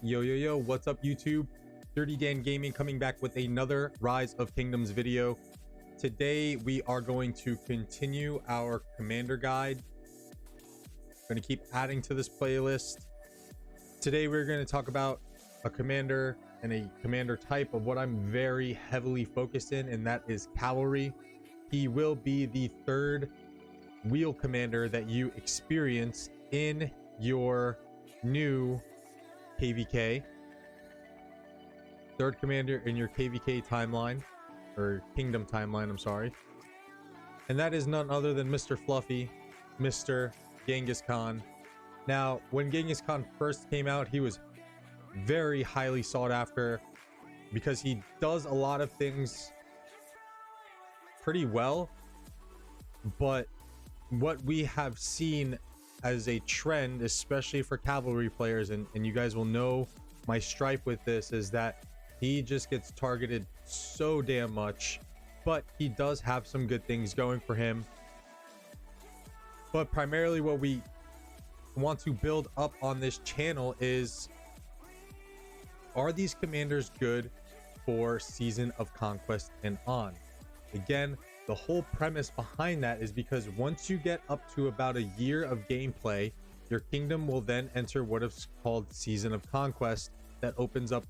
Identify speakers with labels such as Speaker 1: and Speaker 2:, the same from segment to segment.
Speaker 1: Yo, what's up YouTube? Dirty Dan Gaming coming back with another Rise of Kingdoms video. Today we are going to continue our commander guide. Going to keep adding to this playlist. Today we're going to talk about a commander and a commander type of what I'm very heavily focused in, and that is cavalry. He will be the third wheel commander that you experience in your new KVK. Third commander in your KVK timeline, or kingdom timeline, I'm sorry. And that is none other than Mr. Fluffy, Mr. Genghis Khan. Now, when Genghis Khan first came out, he was very highly sought after because he does a lot of things pretty well. But what we have seen as a trend, especially for cavalry players, and you guys will know my stripe with this, is that he just gets targeted so damn much. But he does have some good things going for him. But primarily what we want to build up on this channel is, are these commanders good for Season of Conquest and on? Again, the whole premise behind that is because once you get up to about a year of gameplay, your kingdom will then enter what is called Season of Conquest. That opens up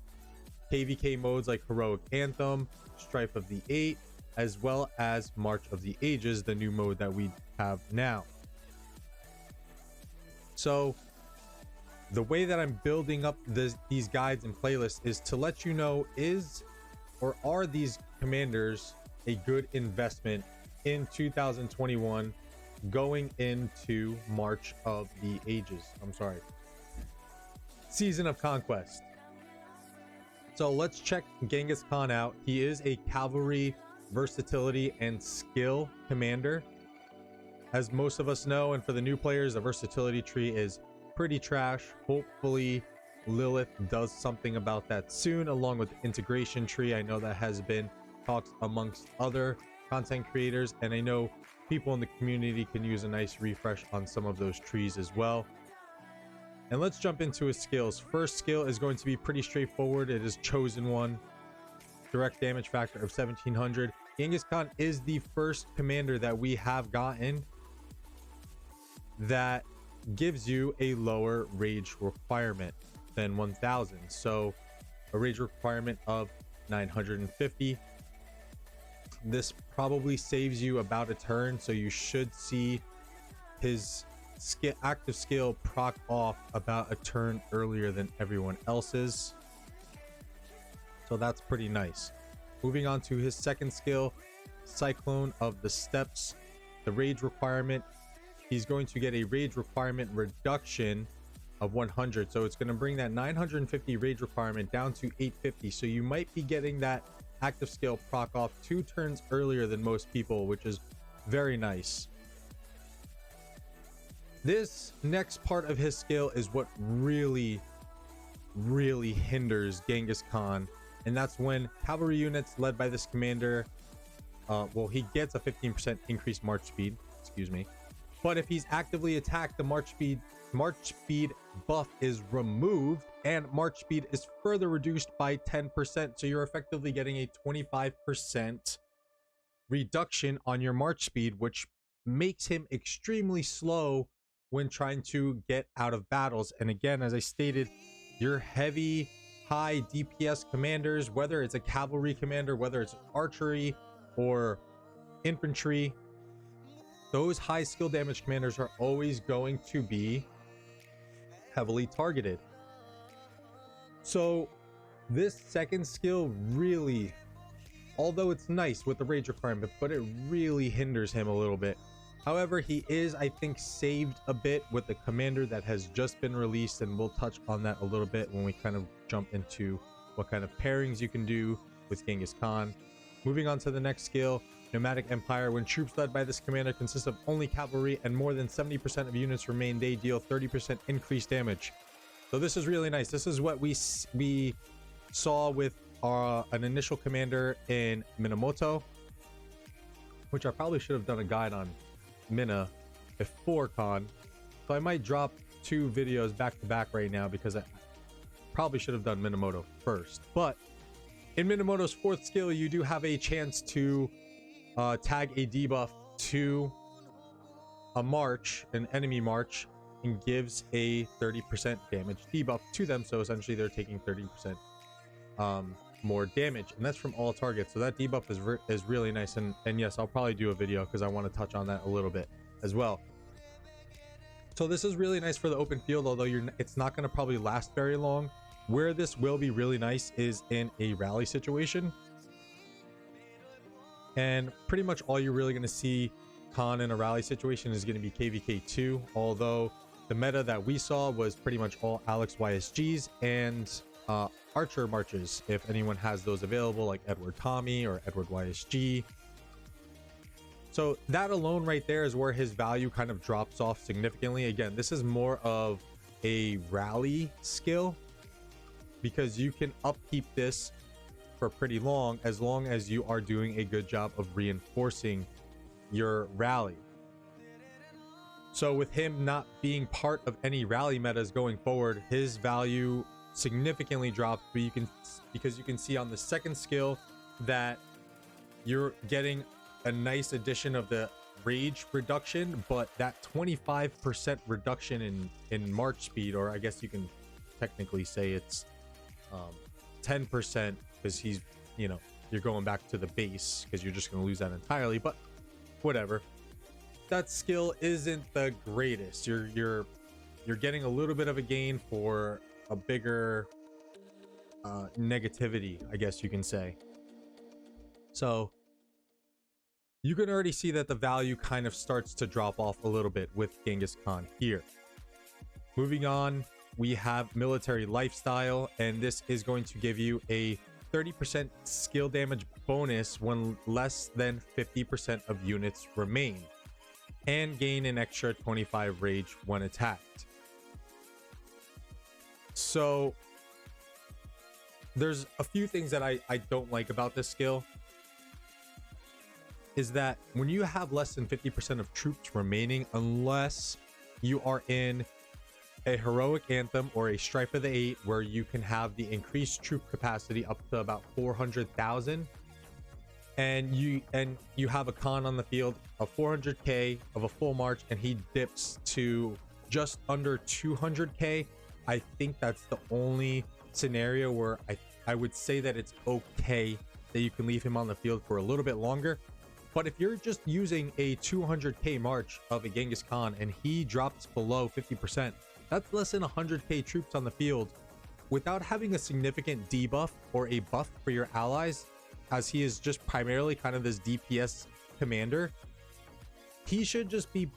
Speaker 1: KVK modes like Heroic Anthem, Strife of the Eight, as well as March of the Ages, the new mode that we have now. So the way that I'm building up these guides and playlists is to let you know, are these commanders a good investment in 2021 going into March of the Ages. Season of Conquest. So let's check Genghis Khan out. He is a cavalry versatility and skill commander. As most of us know, and for the new players, the versatility tree is pretty trash. Hopefully Lilith does something about that soon, along with the integration tree. I know that has been talks amongst other content creators, and I know people in the community can use a nice refresh on some of those trees as well. And let's jump into his skills. First skill is going to be pretty straightforward. It is Chosen One, direct damage factor of 1700. Genghis Khan is the first commander that we have gotten that gives you a lower rage requirement than 1000. So a rage requirement of 950. This probably saves you about a turn, so you should see his active skill proc off about a turn earlier than everyone else's. So that's pretty nice. Moving on to his second skill, Cyclone of the Steppes. The rage requirement, he's going to get a rage requirement reduction of 100. So it's going to bring that 950 rage requirement down to 850. So you might be getting that active skill proc off 2 turns earlier than most people, which is very nice. This next part of his skill is what really hinders Genghis Khan, and that's when cavalry units led by this commander, he gets a 15% increased march speed, but if he's actively attacked, the march speed buff is removed and march speed is further reduced by 10%. So you're effectively getting a 25% reduction on your march speed, which makes him extremely slow when trying to get out of battles. And again, as I stated, your heavy high DPS commanders, whether it's a cavalry commander, whether it's archery or infantry, those high skill damage commanders are always going to be heavily targeted. So this second skill really, although it's nice with the rage requirement, but it really hinders him a little bit. However, he is, I think, saved a bit with the commander that has just been released, and we'll touch on that a little bit when we kind of jump into what kind of pairings you can do with Genghis Khan. Moving on to the next skill, Nomadic Empire. When troops led by this commander consist of only cavalry and more than 70% of units remain, they deal 30% increased damage. So this is really nice. This is what we saw with an initial commander in Minamoto, which I probably should have done a guide on Mina before Khan. So I might drop 2 videos back to back right now because probably should have done Minamoto first. But in Minamoto's 4th skill, you do have a chance to tag a debuff to a march, an enemy march, and gives a 30% damage debuff to them. So essentially they're taking 30% more damage, and that's from all targets. So that debuff is really nice. And yes, I'll probably do a video because I want to touch on that a little bit as well. So this is really nice for the open field, although it's not going to probably last very long. Where this will be really nice is in a rally situation, and pretty much all you're really going to see Khan in a rally situation is going to be KVK2, although the meta that we saw was pretty much all Alex YSGs and Archer marches, if anyone has those available, like Edward Tommy or Edward YSG. So that alone right there is where his value kind of drops off significantly. Again, this is more of a rally skill because you can upkeep this for pretty long as you are doing a good job of reinforcing your rally. So with him not being part of any rally metas going forward, his value significantly drops, but because you can see on the 2nd skill that you're getting a nice addition of the rage reduction, but that 25% reduction in march speed, or I guess you can technically say it's 10%, because he's, you know, you're going back to the base because you're just going to lose that entirely, but whatever. That skill isn't the greatest. You're getting a little bit of a gain for a bigger negativity, I guess you can say. So you can already see that the value kind of starts to drop off a little bit with Genghis Khan here. Moving on, we have military lifestyle, and this is going to give you a 30% skill damage bonus when less than 50% of units remain, and gain an extra 25 rage when attacked. So there's a few things that I don't like about this skill, is that when you have less than 50% of troops remaining, unless you are in a heroic anthem or a strife of the 8 where you can have the increased troop capacity up to about 400,000, and you have a Khan on the field of 400k of a full march and he dips to just under 200k, I think that's the only scenario where I would say that it's okay that you can leave him on the field for a little bit longer. But if you're just using a 200k march of a Genghis Khan and he drops below 50%, that's less than 100k troops on the field without having a significant debuff or a buff for your allies, as he is just primarily kind of this DPS commander. He should just be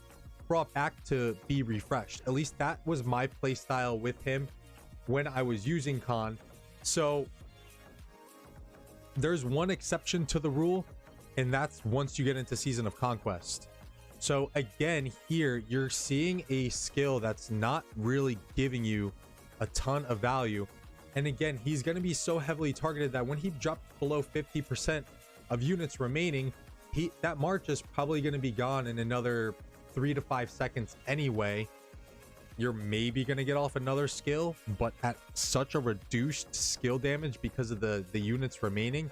Speaker 1: brought back to be refreshed. At least that was my playstyle with him when I was using Khan. So there's one exception to the rule, and that's once you get into Season of Conquest. So again, here you're seeing a skill that's not really giving you a ton of value. And again, he's going to be so heavily targeted that when he drops below 50% of units remaining, that march is probably going to be gone in another 3 to 5 seconds anyway. You're maybe going to get off another skill, but at such a reduced skill damage because of the units remaining,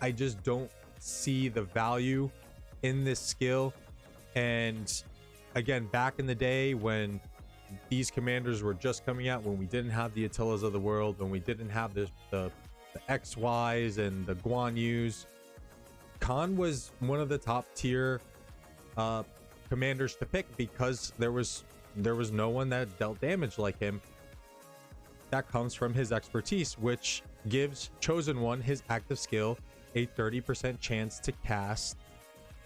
Speaker 1: I just don't see the value in this skill. And again, back in the day when these commanders were just coming out, when we didn't have the Attilas of the world, when we didn't have the XYs and the Guan Yus, Khan was one of the top tier commanders to pick because there was no one that dealt damage like him. That comes from his expertise, which gives Chosen One, his active skill, a 30% chance to cast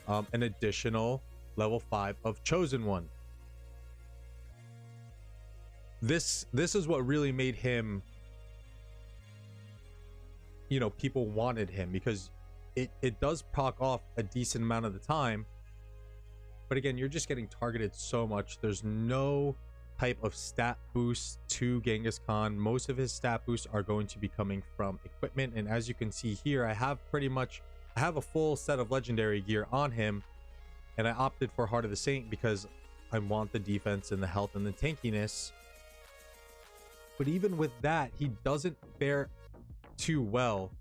Speaker 1: an additional level 5 of Chosen One. This is what really made him, you know, people wanted him, because it does proc off a decent amount of the time. But again, you're just getting targeted so much. There's no type of stat boost to Genghis Khan. Most of his stat boosts are going to be coming from equipment. And as you can see here, I have a full set of legendary gear on him, and I opted for Heart of the Saint because I want the defense and the health and the tankiness. But even with that, he doesn't fare too well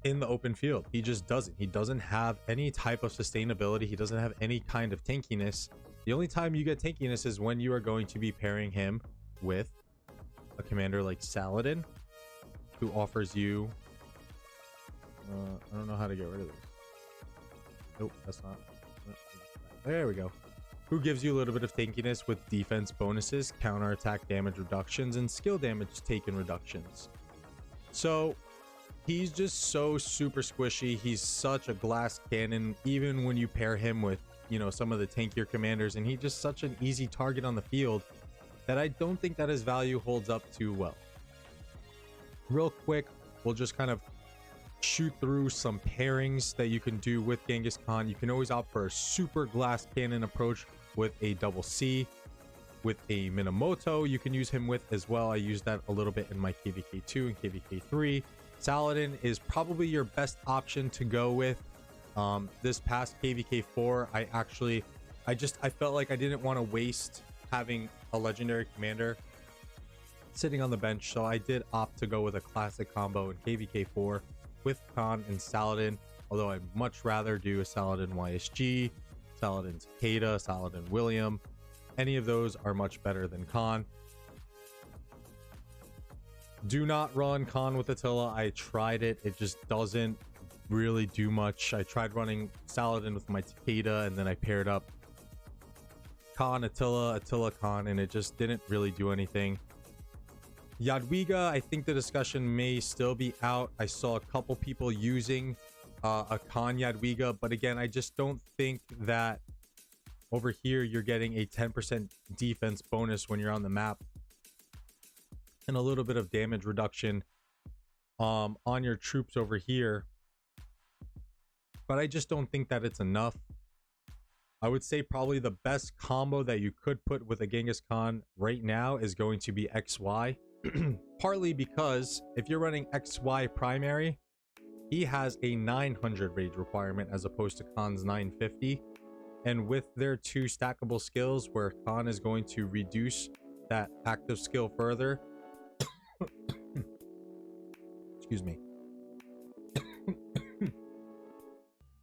Speaker 1: in the open field. He just doesn't. He doesn't have any type of sustainability. He doesn't have any kind of tankiness. The only time you get tankiness is when you are going to be pairing him with a commander like Saladin, who offers you I don't know how to get rid of this. Nope, that's not. There we go. Who gives you a little bit of tankiness with defense bonuses, counterattack damage reductions, and skill damage taken reductions. So he's just so super squishy. He's such a glass cannon, even when you pair him with, you know, some of the tankier commanders, and he's just such an easy target on the field that I don't think that his value holds up too well. Real quick, we'll just kind of shoot through some pairings that you can do with Genghis Khan. You can always opt for a super glass cannon approach with a double C, with a Minamoto you can use him with as well. I use that a little bit in my KVK2 and KVK3. Saladin is probably your best option to go with. This past KVK4, I felt like I didn't want to waste having a legendary commander sitting on the bench, so I did opt to go with a classic combo in KVK4 with Khan and Saladin, although I'd much rather do a Saladin YSG, Saladin Takeda, Saladin William. Any of those are much better than Khan. Do not run Khan with Attila. I tried it. It just doesn't really do much. I tried running Saladin with my Takeda, and then I paired up Khan, Attila, Attila, Khan, and it just didn't really do anything. Jadwiga, I think the discussion may still be out. I saw a couple people using a Khan Jadwiga, but again, I just don't think that over here you're getting a 10% defense bonus when you're on the map and a little bit of damage reduction on your troops over here, but I just don't think that it's enough. I would say probably the best combo that you could put with a Genghis Khan right now is going to be XY. Partly because if you're running XY primary, he has a 900 rage requirement as opposed to Khan's 950, and with their two stackable skills where Khan is going to reduce that active skill further excuse me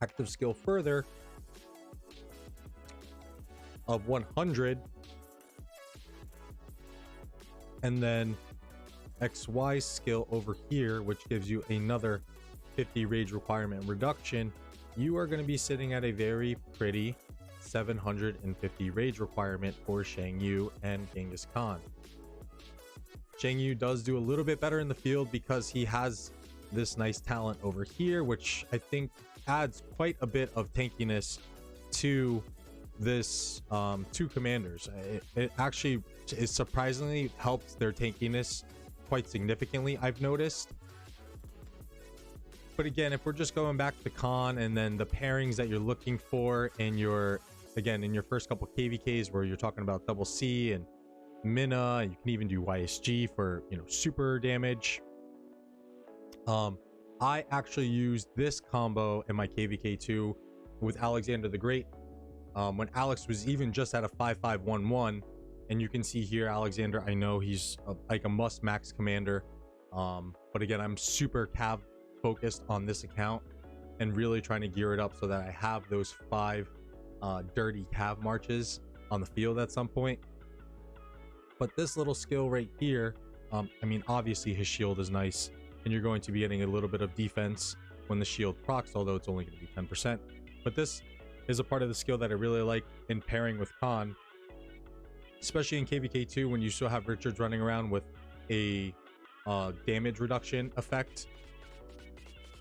Speaker 1: active skill further of 100, and then XY skill over here, which gives you another 50 rage requirement reduction, you are going to be sitting at a very pretty 750 rage requirement for Shang Yu and Genghis Khan. Shang Yu does do a little bit better in the field because he has this nice talent over here, which I think adds quite a bit of tankiness to this two commanders. It actually is surprisingly helps their tankiness quite significantly, I've noticed. But again, if we're just going back to Khan and then the pairings that you're looking for in your, again, in your first couple KVKs where you're talking about double C and Mina, you can even do YSG for, you know, super damage. I actually used this combo in my KVK2 with Alexander the Great when Alex was even just at a 5511. And you can see here, Alexander, I know he's like a must max commander. But again, I'm super cav focused on this account and really trying to gear it up so that I have those 5 dirty cav marches on the field at some point. But this little skill right here, I mean, obviously his shield is nice and you're going to be getting a little bit of defense when the shield procs, although it's only going to be 10%. But this is a part of the skill that I really like in pairing with Khan, especially in KVK2 when you still have Richards running around with a damage reduction effect,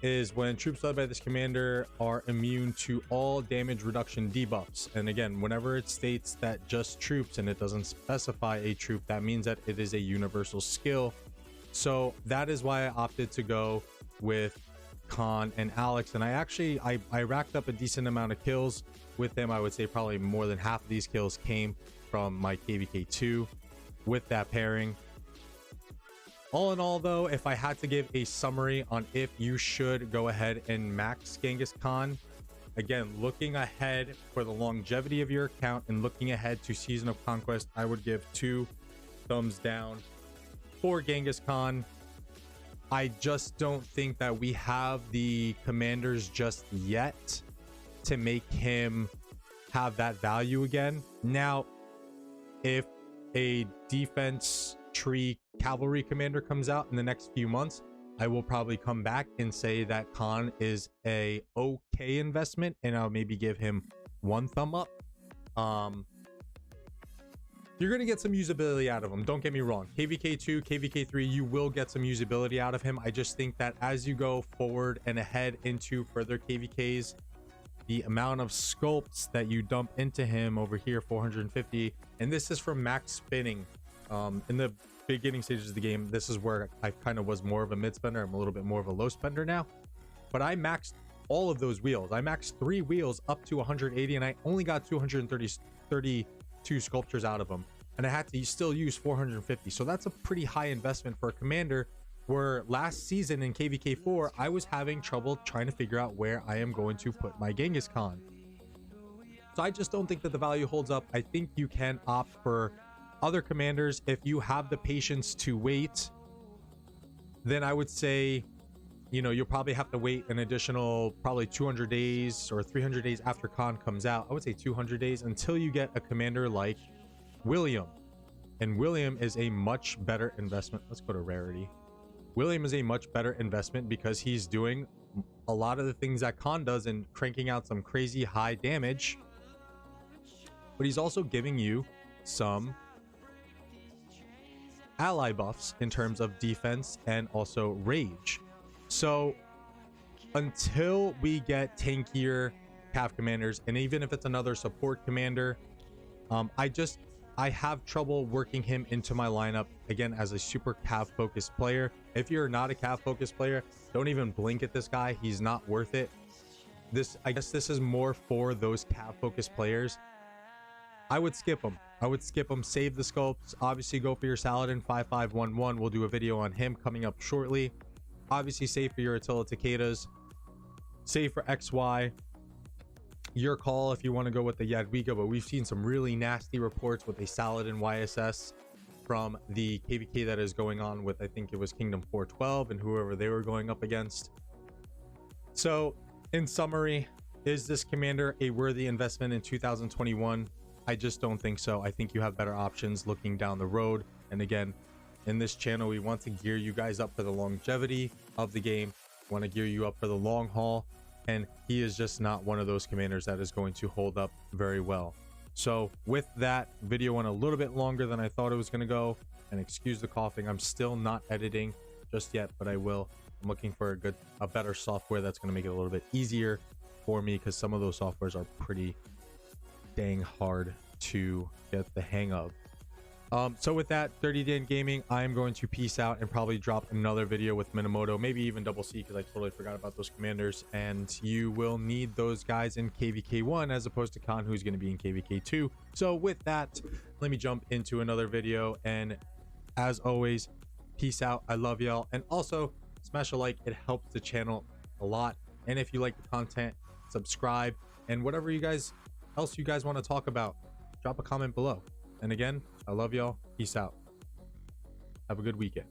Speaker 1: is when troops led by this commander are immune to all damage reduction debuffs. And again, whenever it states that just troops and it doesn't specify a troop, that means that it is a universal skill. So that is why I opted to go with Khan and Alex, and I racked up a decent amount of kills with them. I would say probably more than half of these kills came from my KVK2 with that pairing. All in all though, if I had to give a summary on if you should go ahead and max Genghis Khan, again, looking ahead for the longevity of your account and looking ahead to Season of Conquest, I would give 2 thumbs down for Genghis Khan. I just don't think that we have the commanders just yet to make him have that value again. Now, if a defense tree cavalry commander comes out in the next few months, I will probably come back and say that Khan is a okay investment, and I'll maybe give him 1 thumb up. You're going to get some usability out of him, don't get me wrong. KVK2, KVK3, you will get some usability out of him. I just think that as you go forward and ahead into further KVKs, the amount of sculpts that you dump into him over here, 450, and this is from max spinning. In the beginning stages of the game, this is where I kind of was more of a mid spender. I'm a little bit more of a low spender now, but I maxed all of those wheels. I maxed 3 wheels up to 180, and I only got 232 sculptures out of them, and I had to still use 450. So that's a pretty high investment for a commander, where last season in KVK4 I was having trouble trying to figure out where I am going to put my Genghis Khan. So I just don't think that the value holds up. I think you can opt for other commanders if you have the patience to wait. Then I would say, you know, you'll probably have to wait an additional probably 200 days or 300 days after Khan comes out. I would say 200 days until you get a commander like William. And William is a much better investment. Let's go to rarity. William is a much better investment because he's doing a lot of the things that Khan does and cranking out some crazy high damage, but he's also giving you some ally buffs in terms of defense and also rage. So until we get tankier cav commanders, and even if it's another support commander, I have trouble working him into my lineup again as a super cav focused player. If you're not a cav focused player, don't even blink at this guy. He's not worth it. I guess this is more for those cav focused players. I would skip him. Save the sculpts. Obviously go for your Saladin 5511. We'll do a video on him coming up shortly. Obviously save for your Attila Takedas, save for XY. Your call if you want to go with the Jadwiga, but we've seen some really nasty reports with a Saladin YSS from the KVK that is going on with, I think it was Kingdom 412 and whoever they were going up against. So in summary, is this commander a worthy investment in 2021? I just don't think so. I think you have better options looking down the road. And again, in this channel, we want to gear you guys up for the longevity of the game. We want to gear you up for the long haul. And he is just not one of those commanders that is going to hold up very well. So with that, video went a little bit longer than I thought it was going to go. And excuse the coughing. I'm still not editing just yet, but I will. I'm looking for a better software that's going to make it a little bit easier for me, because some of those softwares are pretty dang hard to get the hang of. So with that, 30 Day in Gaming, I'm going to peace out and probably drop another video with Minamoto, maybe even Double C, because I totally forgot about those commanders. And you will need those guys in KVK1 as opposed to Khan, who's going to be in KVK2. So with that, let me jump into another video. And as always, peace out. I love y'all. And also smash a like. It helps the channel a lot. And if you like the content, subscribe. And whatever else you guys want to talk about, drop a comment below. And again, I love y'all. Peace out. Have a good weekend.